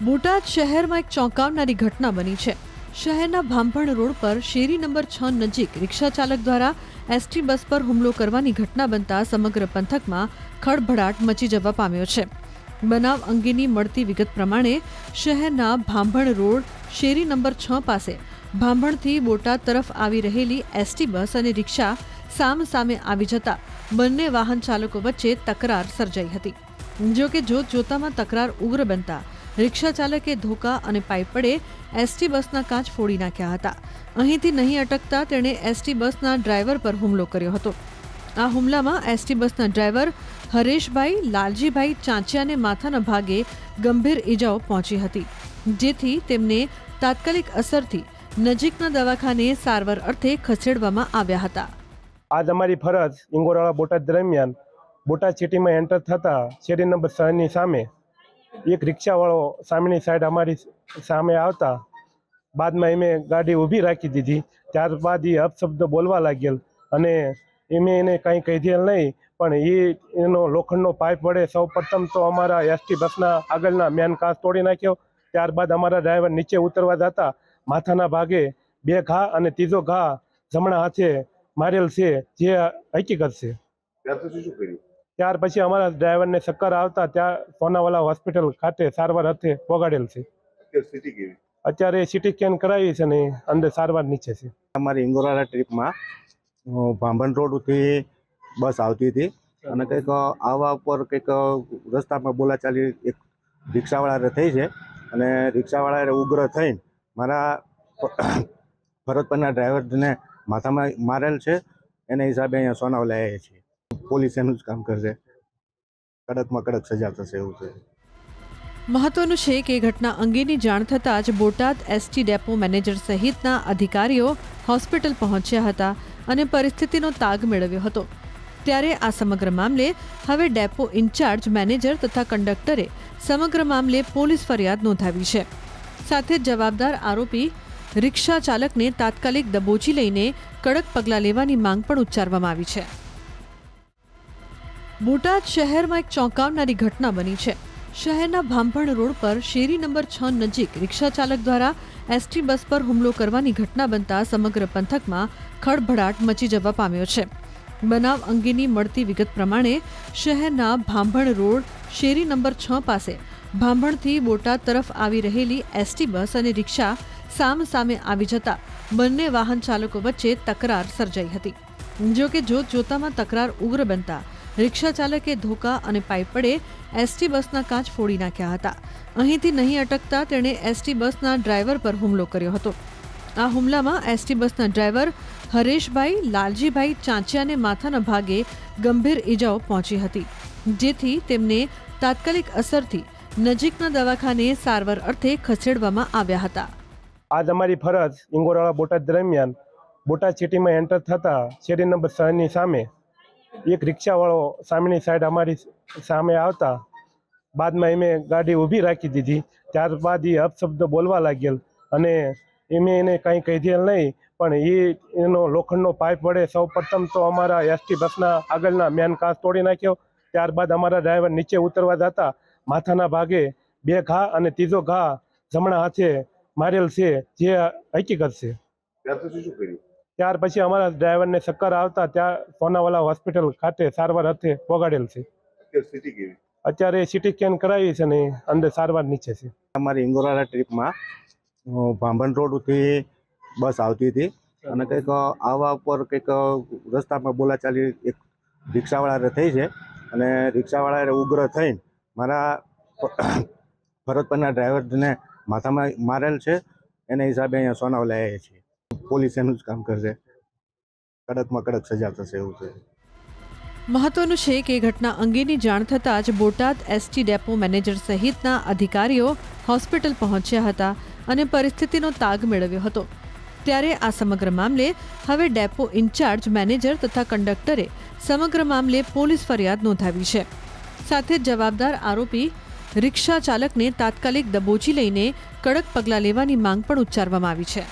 બોટાદ શહેરમાં એક ચોંકાવનારી ઘટના બની છે। શહેરના ભાંભણ રોડ પર શેરી નંબર 6 નજીક રિક્ષા ચાલક દ્વારા એસટી બસ પર હુમલો કરવાની ઘટના બનતા સમગ્ર પંથકમાં ખળભળાટ મચી જવા પામ્યો છે। બનાવ અંગેની મળતી વિગત પ્રમાણે શહેરના ભાંભણ રોડ શેરી નંબર 6 પાસે ભાંભણથી બોટાદ તરફ આવી રહેલી એસટી બસ અને રિક્ષા સામસામે આવી જતા બંને વાહન ચાલકો વચ્ચે તકરાર સર્જાઈ હતી। જો કે જોતજોતામાં તકરાર ઉગ્ર બનતા રિક્ષા ચાલકે ધોકા અને પાઇપ વડે એસટી બસના કાચ ફોડી નાખ્યા હતા। અહીંથી નહીં અટકતા તેણે એસટી બસના ડ્રાઈવર પર હુમલો કર્યો હતો। આ હુમલામાં એસટી બસના ડ્રાઈવર હરેશભાઈ લાલજીભાઈ ચાંચિયાને માથાના ભાગે ગંભીર ઈજાઓ પહોંચી હતી, જેથી તેમને તાત્કાલિક અસરથી નજીકના દવાખાને સારવાર અર્થે ખસેડવામાં આવ્યા હતા। આજ અમારી ફરજ ઇંગોરાળા બોટાદ દરમિયાન બોટાદ સિટીમાં એન્ટર થતા શેરી નંબર 6 ની સામે એક રિક્ષાવાળો સામેની સાઈડ અમારી સામે આવતા બાદમાં એમે ગાડી ઊભી રાખી દીધી। ત્યારબાદ એ અપશબ્દ બોલવા લાગેલ અને એને કંઈ કહીધેલ નહીં, પણ એનો લોખંડનો પાઇપ વડે સૌ પ્રથમ તો અમારા એસટી બસના આગળના મેન કાચ તોડી નાખ્યો। ત્યારબાદ અમારા ડ્રાઈવર નીચે ઉતરવા જતા માથાના ભાગે 2 ઘા અને ત્રીજો ઘા જમણા હાથે મારેલ છે, જે હકીકત છે। ત્યાર પછી અમારા ડ્રાઈવરને ચક્કર આવતા ત્યાં સોનાવાલા હોસ્પિટલ ખાતે સારવાર અર્થે પોગાડેલ છે। અત્યારે સીટી સ્કેન કરાવી છે ને અંદર સારવાર નીચે છે। અમારી ઇંગોરાળા ટ્રીપમાં ભાંભણ રોડથી બસ આવતી હતી અને કંઈક આવવા ઉપર કંઈક રસ્તામાં બોલાચાલી એક રિક્ષાવાળાને થઈ છે અને રિક્ષાવાળાએ ઉગ્ર થઈને મારા ફરજ પરના ડ્રાઈવરને માથામાં મારેલ છે। એના હિસાબે અહીંયા સોનાવાલા આવ્યા છીએ। પોલીસ એનું જ કામ કરશે, કડકમાં કડક સજા થશે એવું છે। મહત્વનું છે કે ઘટના અંગેની જાણ થતાં જ બોટાદ એસટી ડેપો મેનેજર સહિતના અધિકારીઓ હોસ્પિટલ પહોંચ્યા હતા અને પરિસ્થિતિનો તાગ મેળવ્યો હતો। ત્યારે આ સમગ્ર મામલે હવે ડેપો ઇન્ચાર્જ મેનેજર તથા કંડક્ટરે સમગ્ર મામલે પોલીસ ફરિયાદ નોંધાવી છે। સાથે જ જવાબદાર આરોપી રિક્ષા ચાલકને તાત્કાલિક દબોચી લઈને કડક પગલાં લેવાની માંગ પણ ઉચ્ચારવામાં આવી છે। બોટાદ શહેરમાં એક ચોંકાવનારી ઘટના બની છે। શહેરના ભાંભણ રોડ પર શેરી નંબર 6 નજીક રિક્ષા ચાલક દ્વારા એસટી બસ પર હુમલો કરવાની ઘટના બનતા સમગ્ર પંથકમાં ખળભળાટ મચી જવા પામ્યો છે। બનાવ અંગેની મળતી વિગત પ્રમાણે શહેરના ભાંભણ રોડ શેરી નંબર 6 પાસે ભાંભણથી બોટાદ તરફ આવી રહેલી એસટી બસ અને રિક્ષા સામસામે આવી જતા બંને વાહન ચાલકો વચ્ચે તકરાર સર્જાઈ હતી। જો કે જોતજોતામાં તકરાર ઉગ્ર બનતા રિક્ષા ચાલકે ધોકા અને પાઇપ વડે એસટી બસના કાચ ફોડી નાખ્યા હતા। અહીંથી નહીં અટકતા તેણે એસટી બસના ડ્રાઈવર પર હુમલો કર્યો હતો। આ હુમલામાં એસટી બસના ડ્રાઈવર હરેશભાઈ લાલજીભાઈ ચાંચિયાને માથાના ભાગે ગંભીર ઈજાઓ પહોંચી હતી, જેથી તેમને તાત્કાલિક અસરથી નજીકના દવાખાને સારવાર અર્થે ખસેડવામાં આવ્યા હતા। આજ અમારી ફરજ ઇંગોરાળા બોટાદ દરમિયાન બોટાદ સિટીમાં એન્ટર થતા શેરી નંબર 6 ની સામે એક રિક્ષાવાળો સામેની સાઈડ અમારી સામે આવતા બાદમાં એમે ગાડી ઊભી રાખી દીધી। ત્યારબાદ એ અપશબ્દ બોલવા લાગેલ અને એને કંઈ કહીધેલ નહીં, પણ એનો લોખંડનો પાઇપ વડે સૌ પ્રથમ તો અમારા એસટી બસના આગળના મેન કાચ તોડી નાખ્યો। ત્યારબાદ અમારા ડ્રાઈવર નીચે ઉતરવા જતા માથાના ભાગે 2 ઘા અને ત્રીજો ઘા જમણા હાથે મારેલ છે, જે હકીકત છે। ત્યાર પછી અમારા ડ્રાઈવરને ચક્કર આવતા ત્યાં સોનાવાલા હોસ્પિટલ ખાતે સારવાર અર્થે પોગાડેલ છે। અત્યારે સીટી સ્કેન કરાવી છે ને અંદર સારવાર નીચે છે। અમારી ઇંગોરાળા ટ્રીપમાં ભાંભણ રોડથી બસ આવતી હતી અને કંઈક આવવા ઉપર કંઈક રસ્તામાં બોલાચાલી એક રિક્ષાવાળાને થઈ છે અને રિક્ષાવાળાએ ઉગ્ર થઈને મારા ફરજ પરના ડ્રાઈવરને માથામાં મારેલ છે। એના હિસાબે અહીંયા સોનાવાલા આવ્યા છીએ। પોલીસ એનું જ કામ કરશે, કડકમાં કડક સજા થશે એવું છે। મહત્વનું છે કે ઘટના અંગેની જાણ થતાં જ બોટાદ એસટી ડેપો મેનેજર સહિતના અધિકારીઓ હોસ્પિટલ પહોંચ્યા હતા અને પરિસ્થિતિનો તાગ મેળવ્યો હતો। ત્યારે આ સમગ્ર મામલે હવે ડેપો ઇન્ચાર્જ મેનેજર તથા કંડક્ટરે સમગ્ર મામલે પોલીસ ફરિયાદ નોંધાવી છે। સાથે જ જવાબદાર આરોપી રિક્ષા ચાલકને તાત્કાલિક દબોચી લઈને કડક પગલાં લેવાની માંગ પણ ઉચ્ચારવામાં આવી છે।